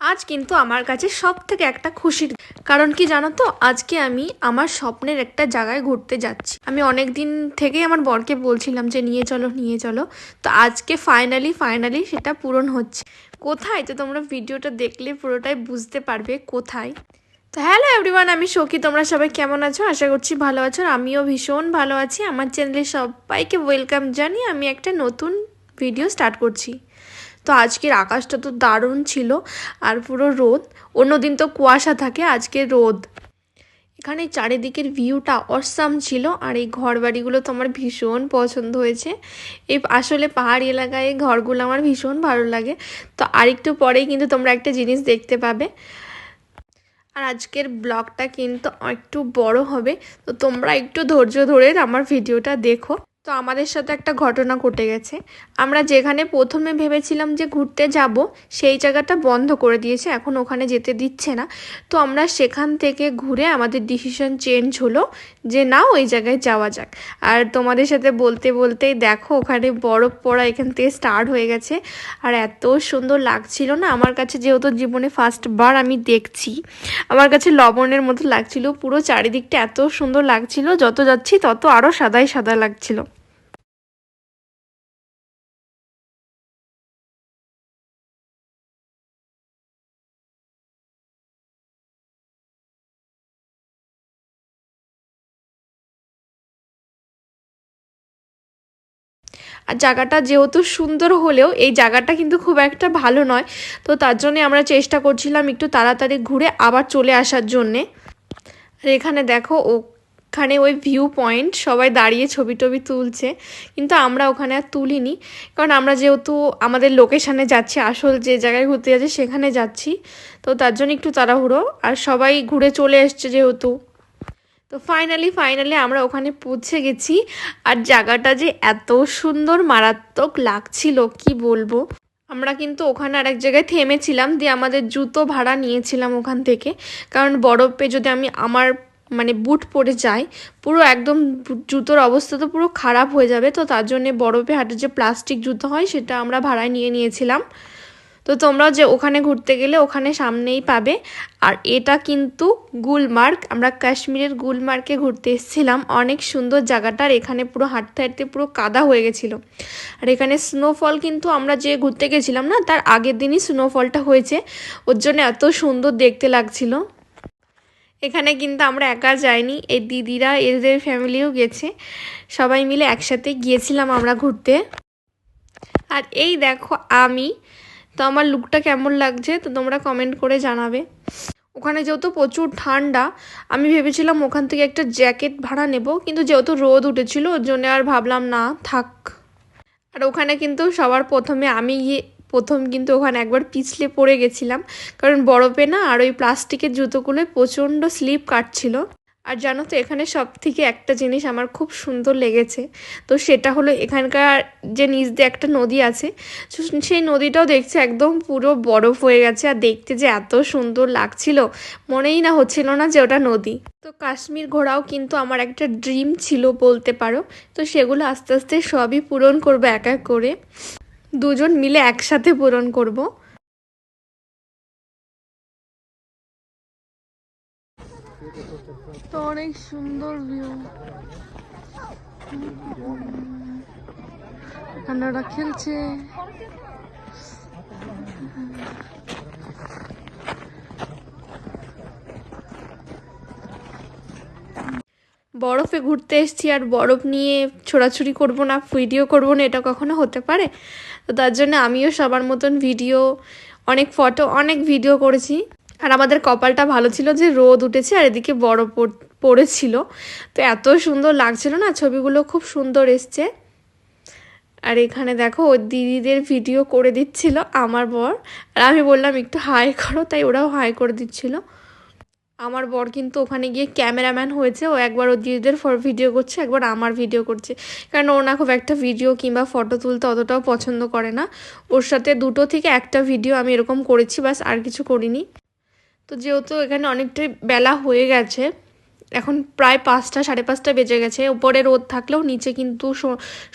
আজ কিন্তু আমার কাছে সবথেকে একটা খুশির কারণ কি জানো তো, আজকে আমি আমার স্বপ্নের একটা জায়গায় ঘুরতে যাচ্ছি। আমি অনেক দিন থেকেই আমার বরকে বলছিলাম যে নিয়ে চলো নিয়ে চলো, তো আজকে ফাইনালি সেটা পূরণ হচ্ছে। কোথায়, তো তোমরা ভিডিওটা দেখলে পুরোটাই বুঝতে পারবে কোথায়। তো হ্যালো এভরিওয়ান, আমি সখী। তোমরা সবাই কেমন আছো? আশা করছি ভালো আছো, আর আমিও ভীষণ ভালো আছি। আমার চ্যানেলে সবাইকে ওয়েলকাম জানিয়ে আমি একটা নতুন ভিডিও স্টার্ট করছি। তো আজকের আকাশটা তো দারুণ ছিল, আর পুরো রোদ। অন্যদিন তো কুয়াশা থাকে, আজকে রোদ। এখানে চারিদিকের ভিউটা অসাম ছিল, আর এই ঘর বাড়িগুলো তো আমার ভীষণ পছন্দ হয়েছে। এই আসলে পাহাড়ি এলাকায় এই ঘরগুলো আমার ভীষণ ভালো লাগে। তো আরেকটু পরেই কিন্তু তোমরা একটা জিনিস দেখতে পাবে। আর আজকের ব্লগটা কিন্তু একটু বড় হবে, তো তোমরা একটু ধৈর্য ধরে আমার ভিডিওটা দেখো। তো আমাদের সাথে একটা ঘটনা ঘটে গেছে। আমরা যেখানে প্রথমে ভেবেছিলাম যে ঘুরতে যাব, সেই জায়গাটা বন্ধ করে দিয়েছে, এখন ওখানে যেতে দিচ্ছে না। তো আমরা সেখান থেকে ঘুরে আমাদের ডিসিশন চেঞ্জ হলো যে না, ওই জায়গায় যাওয়া যাক। আর তোমাদের সাথে বলতে বলতেই দেখো ওখানে বরফ পড়া এখান থেকে স্টার্ট হয়ে গেছে। আর এত সুন্দর লাগছিল না আমার কাছে, যেহেতু জীবনে ফার্স্টবার আমি দেখছি, আমার কাছে লবণের মতো লাগছিল। পুরো চারিদিকটা এত সুন্দর লাগছিল, যত যাচ্ছি তত আরও সাদাই সাদা লাগছিল। আর জায়গাটা যেহেতু সুন্দর হলেও এই জায়গাটা কিন্তু খুব একটা ভালো নয়। তো তার জন্যে আমরা চেষ্টা করছিলাম একটু তাড়াতাড়ি ঘুরে আবার চলে আসার জন্যে। আর এখানে দেখো ওখানে ওই ভিউ পয়েন্ট, সবাই দাঁড়িয়ে ছবি টবি তুলছে, কিন্তু আমরা ওখানে আর তুলিনি। কারণ আমরা যেহেতু আমাদের লোকেশানে যাচ্ছি, আসল যে জায়গায় ঘুরতে যাচ্ছি সেখানে যাচ্ছি, তো তার জন্য একটু তাড়াহুড়ো। আর সবাই ঘুরে চলে এসছে যেহেতু। তো ফাইনালি আমরা ওখানে পৌঁছে গেছি। আর জায়গাটা যে এত সুন্দর মারাত্মক লাগছিল কি বলবো। আমরা কিন্তু ওখানে আরেক জায়গায় থেমেছিলাম, দিয়ে আমাদের জুতো ভাড়া নিয়েছিলাম ওখান থেকে। কারণ বরফে যদি আমি আমার মানে বুট পরে যাই, পুরো একদম জুতোর অবস্থা তো পুরো খারাপ হয়ে যাবে। তো তার জন্যে বরফে হাঁটার যে প্লাস্টিক জুতো হয় সেটা আমরা ভাড়ায় নিয়ে নিয়েছিলাম। তো তোমরাও যে ওখানে ঘুরতে গেলে ওখানে সামনেই পাবে। আর এটা কিন্তু গুলমার্গ, আমরা কাশ্মীরের গুলমার্গে ঘুরতে এসেছিলাম। অনেক সুন্দর জায়গাটার, এখানে পুরো হাঁটতে হাঁটতে পুরো কাদা হয়ে গেছিলো। আর এখানে স্নোফল কিন্তু আমরা যে ঘুরতে গেছিলাম না, তার আগের দিনই স্নোফলটা হয়েছে, ওর জন্য এত সুন্দর দেখতে লাগছিল। এখানে কিন্তু আমরা একা যাইনি, এই দিদিরা এদের ফ্যামিলিও গেছে, সবাই মিলে একসাথে গিয়েছিলাম আমরা ঘুরতে। আর এই দেখো আমি, তো আমার লুকটা কেমন লাগছে তো তোমরা কমেন্ট করে জানাবে। ওখানে যেহেতু প্রচুর ঠান্ডা, আমি ভেবেছিলাম ওখান থেকে একটা জ্যাকেট ভাড়া নেব, কিন্তু যেহেতু রোদ উঠেছিল ওর জন্য আর ভাবলাম না, থাক। আর ওখানে কিন্তু সবার প্রথমে আমি গিয়ে প্রথম কিন্তু ওখানে একবার পিছলে পড়ে গেছিলাম, কারণ বরফে না আর ওই প্লাস্টিকের জুতোগুলোয় প্রচণ্ড স্লিপ কাটছিল। আর জানো তো, এখানে সব থেকে একটা জিনিস আমার খুব সুন্দর লেগেছে, তো সেটা হলো এখানকার যে নিচ দিয়ে একটা নদী আছে, সেই নদীটাও দেখছে একদম পুরো বরফ হয়ে গেছে। আর দেখতে যে এত সুন্দর লাগছিল, মনেই না হচ্ছিল না যে ওটা নদী। তো কাশ্মীর ঘোরাও কিন্তু আমার একটা ড্রিম ছিল বলতে পারো। তো সেগুলো আস্তে আস্তে সবই পূরণ করবো এক এক করে, দুজন মিলে একসাথে পূরণ করব। তো অনেক সুন্দর ভিউ, ওরা খেলছে। বরফে ঘুরতে এসেছি আর বরফ নিয়ে ছোড়াছুড়ি করব না, ভিডিও করব না, এটা কখনো হতে পারে? তো তার জন্য আমিও সবার মতন ভিডিও, অনেক ফটো, অনেক ভিডিও করেছি। আর আমাদের কপালটা ভালো ছিল যে রোদ উঠেছে আর এদিকে বরফ পড়েছিল, তো এত সুন্দর লাগছিল না, ছবিগুলো খুব সুন্দর এসছে। আর এখানে দেখো ওই দিদিদের ভিডিও করে দিচ্ছিল আমার বর, আর আমি বললাম একটু হাই করো, তাই ওরাও হাই করে দিচ্ছিল। আমার বর কিন্তু ওখানে গিয়ে ক্যামেরাম্যান হয়েছে, ও একবার ওর দিদিদের ভিডিও করছে, একবার আমার ভিডিও করছে। কারণ ও না খুব একটা ভিডিও কিংবা ফটো তুলতে অতটাও পছন্দ করে না। ওর সাথে দুটো থেকে একটা ভিডিও আমি এরকম করেছি, বাস, আর কিছু করিনি। তো যেহেতু এখানে অনেকটাই বেলা হয়ে গেছে, এখন প্রায় 5টা 5:30 বেজে গেছে। উপরে রোদ থাকলেও নিচে কিন্তু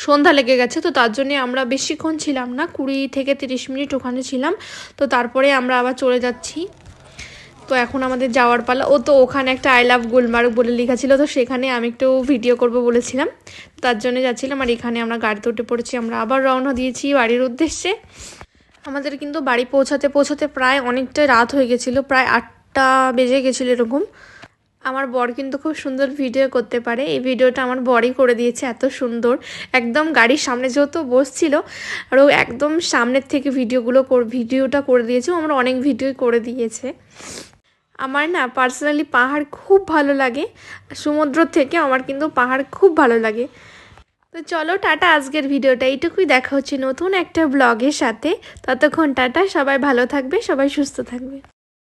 সন্ধ্যা লেগে গেছে, তো তার জন্যে আমরা বেশিক্ষণ ছিলাম না, 20 থেকে 30 মিনিট ওখানে ছিলাম। তো তারপরে আমরা আবার চলে যাচ্ছি। তো এখন আমাদের যাওয়ার পালা। ও তো ওখানে একটা আই লাভ গুলমার্গ বলে লেখা ছিল, তো সেখানে আমি একটু ভিডিও করব বলেছিলাম, তার জন্য যাচ্ছিলাম। আর এখানে আমরা গাড়িতে উঠে পড়েছি, আমরা আবার রওনা দিয়েছি বাড়ির উদ্দেশ্যে। আমাদের কিন্তু বাড়ি পৌঁছাতে পৌঁছাতে প্রায় অনেকটাই রাত হয়ে গেছিলো, প্রায় 8টা বেজে গেছিলো এরকম। আমার বর কিন্তু খুব সুন্দর ভিডিও করতে পারে, এই ভিডিওটা আমার বরই করে দিয়েছে, এত সুন্দর। একদম গাড়ির সামনে যেহেতু বসছিল, আর ও একদম সামনের থেকে ভিডিওটা করে দিয়েছে। ও আমার অনেক ভিডিও করে দিয়েছে। আমার না পার্সোনালি পাহাড় খুব ভালো লাগে, সমুদ্র থেকে আমার কিন্তু পাহাড় খুব ভালো লাগে। তো চলো টাটা, আজকের ভিডিওটা এইটুকুই, দেখা হচ্ছে নতুন একটা ব্লগের সাথে। ততক্ষণ টাটা, সবাই ভালো থাকবে, সবাই সুস্থ থাকবে।